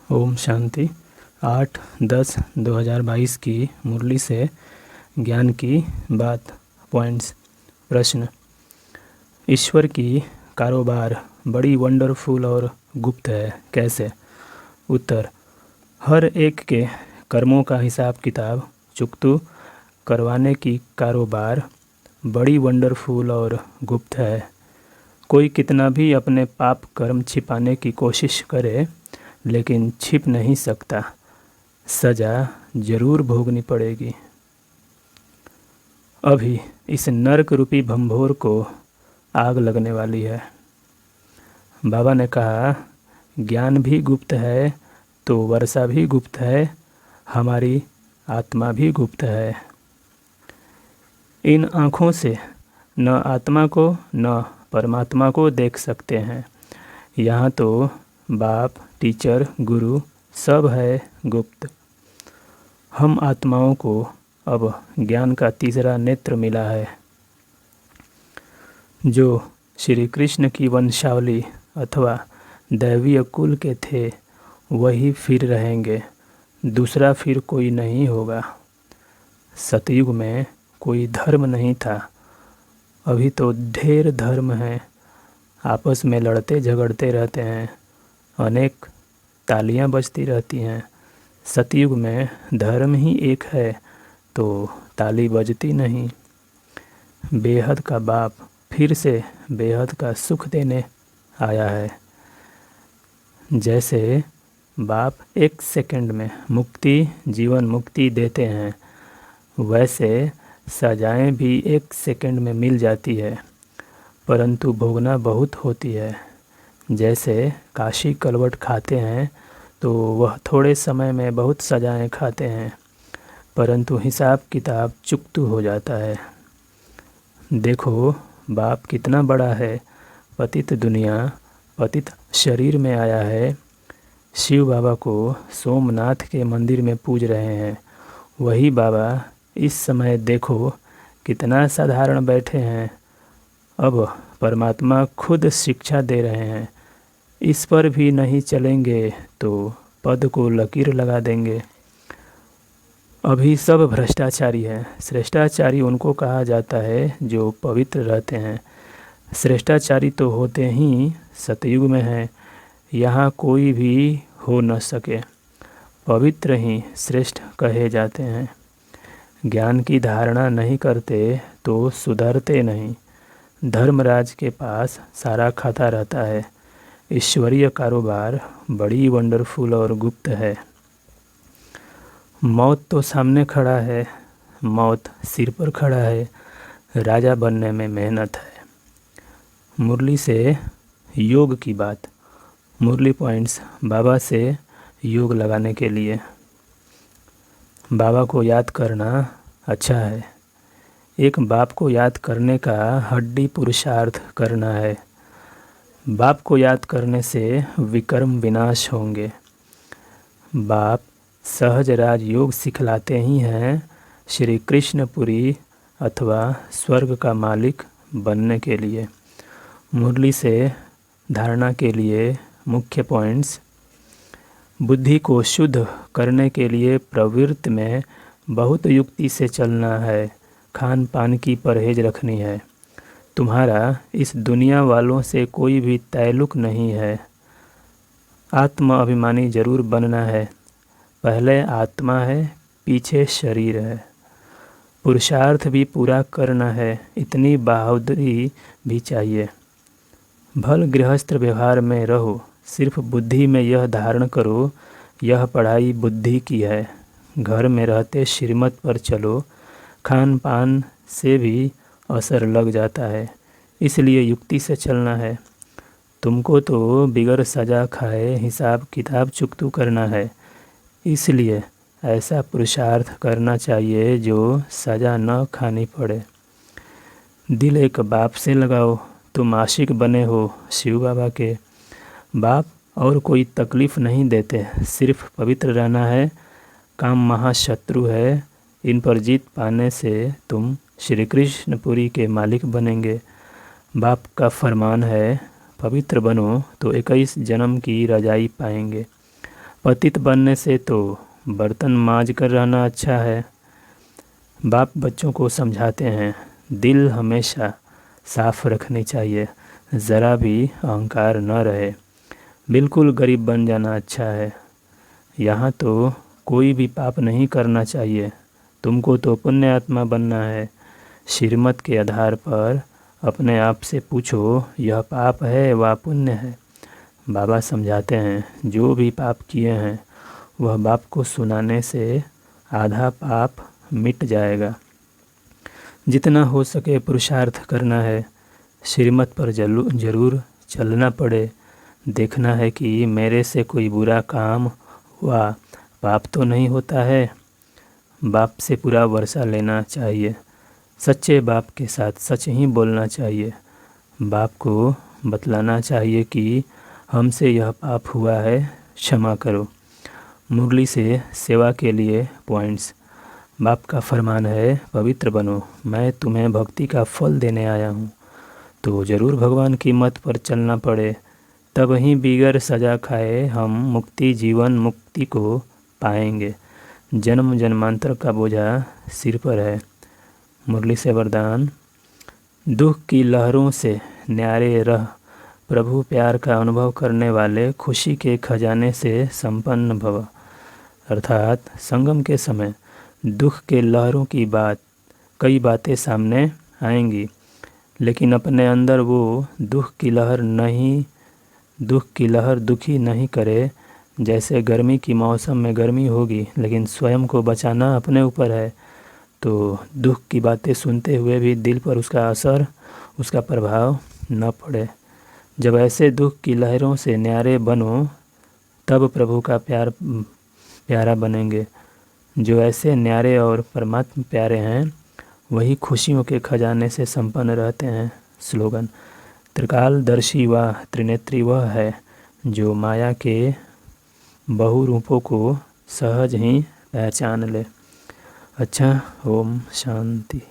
ओम शांति। 8/10/2022 की मुरली से ज्ञान की बात। पॉइंट्स। प्रश्न। ईश्वर की कारोबार बड़ी वंडरफुल और गुप्त है, कैसे? उत्तर। हर एक के कर्मों का हिसाब किताब चुकतू करवाने की कारोबार बड़ी वंडरफुल और गुप्त है। कोई कितना भी अपने पाप कर्म छिपाने की कोशिश करे, लेकिन छिप नहीं सकता। सज़ा जरूर भोगनी पड़ेगी। अभी इस नरक रूपी भंभोर को आग लगने वाली है। बाबा ने कहा, ज्ञान भी गुप्त है तो वर्षा भी गुप्त है, हमारी आत्मा भी गुप्त है। इन आँखों से न आत्मा को न परमात्मा को देख सकते हैं। यहाँ तो बाप, टीचर, गुरु सब है गुप्त। हम आत्माओं को अब ज्ञान का तीसरा नेत्र मिला है। जो श्री कृष्ण की वंशावली अथवा दैवीय कुल के थे, वही फिर रहेंगे। दूसरा फिर कोई नहीं होगा। सतयुग में कोई धर्म नहीं था, अभी तो ढेर धर्म हैं। आपस में लड़ते झगड़ते रहते हैं, अनेक तालियां बजती रहती हैं। सतयुग में धर्म ही एक है तो ताली बजती नहीं। बेहद का बाप फिर से बेहद का सुख देने आया है। जैसे बाप एक सेकंड में मुक्ति, जीवन मुक्ति देते हैं, वैसे सजाएं भी एक सेकंड में मिल जाती है, परंतु भोगना बहुत होती है। जैसे काशी कलवट खाते हैं तो वह थोड़े समय में बहुत सजाएं खाते हैं, परंतु हिसाब किताब चुकतू हो जाता है। देखो बाप कितना बड़ा है। पतित दुनिया, पतित शरीर में आया है। शिव बाबा को सोमनाथ के मंदिर में पूज रहे हैं। वही बाबा इस समय देखो कितना साधारण बैठे हैं। अब परमात्मा खुद शिक्षा दे रहे हैं। इस पर भी नहीं चलेंगे तो पद को लकीर लगा देंगे। अभी सब भ्रष्टाचारी हैं। श्रेष्ठाचारी उनको कहा जाता है जो पवित्र रहते हैं। श्रेष्ठाचारी तो होते ही सतयुग में हैं, यहाँ कोई भी हो न सके। पवित्र ही श्रेष्ठ कहे जाते हैं। ज्ञान की धारणा नहीं करते तो सुधरते नहीं। धर्मराज के पास सारा खाता रहता है। ईश्वरीय कारोबार बड़ी वंडरफुल और गुप्त है। मौत तो सामने खड़ा है, मौत सिर पर खड़ा है। राजा बनने में मेहनत है। मुरली से योग की बात। मुरली पॉइंट्स बाबा से योग लगाने के लिए। बाबा को याद करना अच्छा है। एक बाप को याद करने का हड्डी पुरुषार्थ करना है। बाप को याद करने से विकर्म विनाश होंगे। बाप सहज राज योग सिखलाते ही हैं श्री कृष्णपुरी अथवा स्वर्ग का मालिक बनने के लिए। मुरली से धारणा के लिए मुख्य पॉइंट्स। बुद्धि को शुद्ध करने के लिए प्रवृत्ति में बहुत युक्ति से चलना है। खान पान की परहेज रखनी है। तुम्हारा इस दुनिया वालों से कोई भी ताल्लुक नहीं है। आत्म अभिमानी जरूर बनना है। पहले आत्मा है, पीछे शरीर है। पुरुषार्थ भी पूरा करना है, इतनी बहादुरी भी चाहिए। भल गृहस्थ व्यवहार में रहो, सिर्फ बुद्धि में यह धारण करो, यह पढ़ाई बुद्धि की है। घर में रहते श्रीमत पर चलो, खान पान से भी असर लग जाता है, इसलिए युक्ति से चलना है। तुमको तो बिगर सजा खाए हिसाब किताब चुकतू करना है, इसलिए ऐसा पुरुषार्थ करना चाहिए जो सजा न खानी पड़े। दिल एक बाप से लगाओ। तुम आशिक बने हो शिव बाबा के। बाप और कोई तकलीफ़ नहीं देते, सिर्फ पवित्र रहना है। काम महाशत्रु है, इन पर जीत पाने से तुम श्री कृष्णपुरी के मालिक बनेंगे। बाप का फरमान है, पवित्र बनो तो 21 जन्म की रजाई पाएंगे। पतित बनने से तो बर्तन मांज कर रहना अच्छा है। बाप बच्चों को समझाते हैं, दिल हमेशा साफ रखनी चाहिए, ज़रा भी अहंकार न रहे। बिल्कुल गरीब बन जाना अच्छा है। यहाँ तो कोई भी पाप नहीं करना चाहिए। तुमको तो पुण्य आत्मा बनना है। श्रीमत के आधार पर अपने आप से पूछो, यह पाप है व पुण्य है। बाबा समझाते हैं, जो भी पाप किए हैं वह बाप को सुनाने से आधा पाप मिट जाएगा। जितना हो सके पुरुषार्थ करना है। श्रीमत पर जरूर चलना पड़े। देखना है कि मेरे से कोई बुरा काम हुआ, पाप तो नहीं होता है। बाप से पूरा वर्षा लेना चाहिए। सच्चे बाप के साथ सच ही बोलना चाहिए। बाप को बतलाना चाहिए कि हमसे यह पाप हुआ है, क्षमा करो। मुरली से सेवा के लिए पॉइंट्स। बाप का फरमान है, पवित्र बनो, मैं तुम्हें भक्ति का फल देने आया हूँ। तो ज़रूर भगवान की मत पर चलना पड़े, तब ही बिगर सजा खाए हम मुक्ति जीवन मुक्ति को पाएंगे। जन्म जन्मांतर का बोझा सिर पर है। मुरली से वरदान, दुख की लहरों से न्यारे रह, प्रभु प्यार का अनुभव करने वाले खुशी के खजाने से संपन्न भव। अर्थात संगम के समय दुख के लहरों की कई बातें सामने आएंगी, लेकिन अपने अंदर वो दुख की लहर दुखी नहीं करे। जैसे गर्मी की मौसम में गर्मी होगी, लेकिन स्वयं को बचाना अपने ऊपर है। तो दुख की बातें सुनते हुए भी दिल पर उसका असर, उसका प्रभाव न पड़े। जब ऐसे दुख की लहरों से न्यारे बनो, तब प्रभु का प्यारा बनेंगे। जो ऐसे न्यारे और परमात्मा प्यारे हैं, वही खुशियों के खजाने से संपन्न रहते हैं। स्लोगन, त्रिकालदर्शी व त्रिनेत्री वह है जो माया के बहुरूपों को सहज ही पहचान ले। अच्छा, ओम शांति।